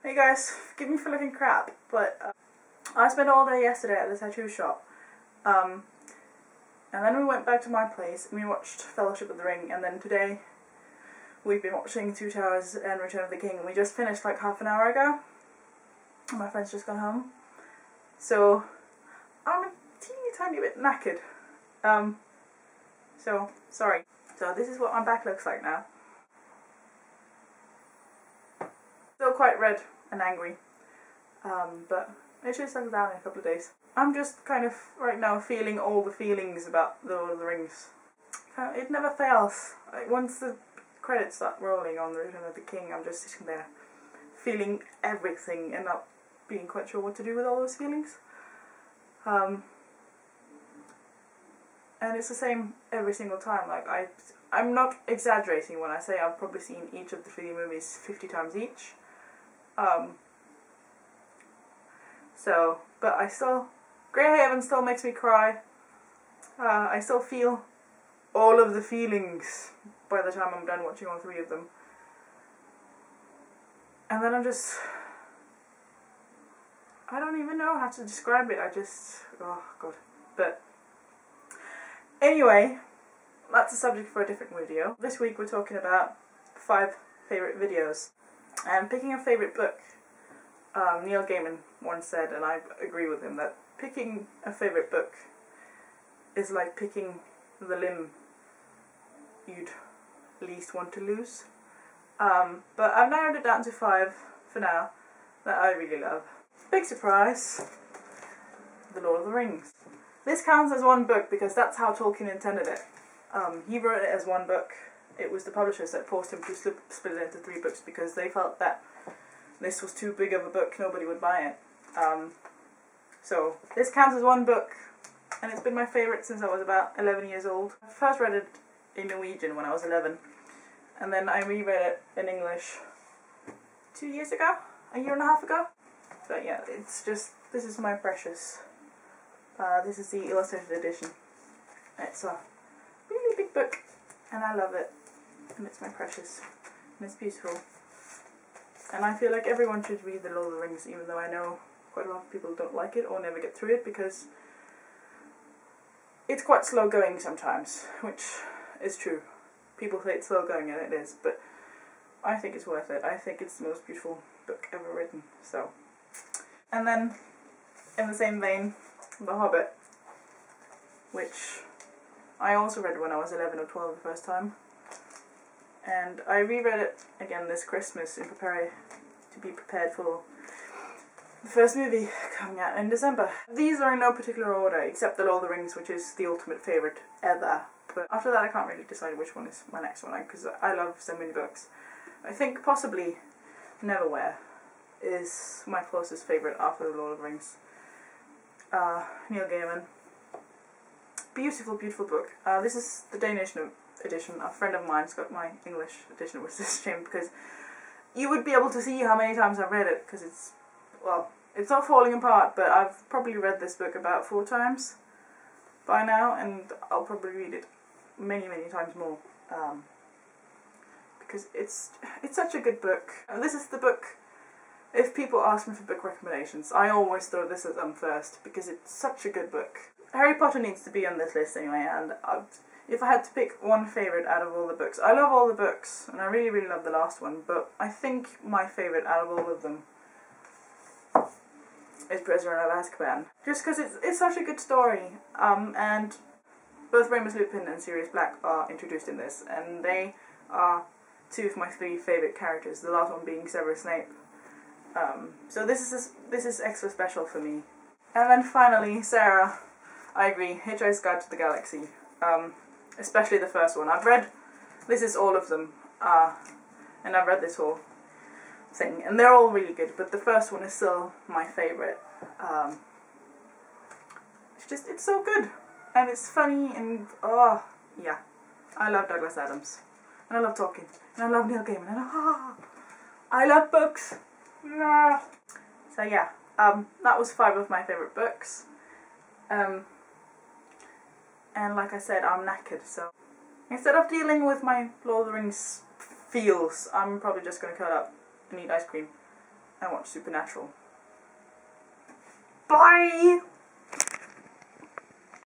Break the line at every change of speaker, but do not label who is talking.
Hey guys, forgive me for looking crap, but I spent all day yesterday at the tattoo shop. And then we went back to my place and we watched Fellowship of the Ring, and then today we've been watching Two Towers and Return of the King. We just finished like half an hour ago. My friend's just gone home. So I'm a teeny tiny bit knackered. So sorry. So this is what my back looks like now. Still quite red and angry, but it should settle down in a couple of days. I'm just kind of right now feeling all the feelings about the Lord of the Rings. It never fails. Like, once the credits start rolling on the Return of the King, I'm just sitting there feeling everything and not being quite sure what to do with all those feelings. And it's the same every single time. Like I'm not exaggerating when I say I've probably seen each of the 3 movies 50 times each. But I still, Greyhaven still makes me cry. I still feel all of the feelings by the time I'm done watching all 3 of them. And then I don't even know how to describe it. Oh god. But anyway, that's a subject for a different video. This week we're talking about 5 favourite videos. And picking a favourite book, Neil Gaiman once said, and I agree with him, that picking a favourite book is like picking the limb you'd least want to lose. But I've narrowed it down to 5 for now that I really love. Big surprise, The Lord of the Rings. This counts as one book because that's how Tolkien intended it. He wrote it as one book. It was the publishers that forced him to split it into 3 books because they felt that this was too big of a book, nobody would buy it. So this counts as one book, and it's been my favourite since I was about 11 years old. I first read it in Norwegian when I was 11, and then I reread it in English 2 years ago, a year and a half ago. But yeah, it's just, this is my precious. This is the illustrated edition. It's a really big book, and I love it, and it's my precious, and it's beautiful. And I feel like everyone should read The Lord of the Rings, even though I know quite a lot of people don't like it or never get through it, because it's quite slow going sometimes, which is true. People say it's slow going, and it is, but I think it's worth it. I think it's the most beautiful book ever written, so. And then, in the same vein, The Hobbit, which I also read when I was 11 or 12 the first time. And I reread it again this Christmas to be prepared for the first movie coming out in December. These are in no particular order, except The Lord of the Rings, which is the ultimate favourite ever. But after that I can't really decide which one is my next one, because I love so many books. I think possibly Neverwhere is my closest favourite after The Lord of the Rings. Neil Gaiman. Beautiful, beautiful book. This is the Danish edition. A friend of mine's got my English edition, which is a shame because you would be able to see how many times I've read it, because it's, well, it's not falling apart, but I've probably read this book about 4 times by now, and I'll probably read it many, many times more, because it's such a good book. This is the book, if people ask me for book recommendations, I always throw this at them first, because it's such a good book. Harry Potter needs to be on this list anyway, and if I had to pick one favourite out of all the books, I love all the books, and I really, really love the last one, but I think my favourite out of all of them is Prisoner of Azkaban. Just because it's such a good story, and both Remus Lupin and Sirius Black are introduced in this, and they are 2 of my 3 favourite characters, the last one being Severus Snape. So this is extra special for me. And then finally, Sarah, I agree, Hitchhiker's Guide to the Galaxy. Especially the first one. This is all of them, and I've read this whole thing, and they're all really good, but the first one is still my favourite. It's so good, and it's funny, and oh, yeah. I love Douglas Adams, and I love Tolkien, and I love Neil Gaiman, and I love books. So yeah, that was 5 of my favourite books. And like I said, I'm knackered, so instead of dealing with my Lord of the Rings feels, I'm probably just going to curl up and eat ice cream. and watch Supernatural. Bye!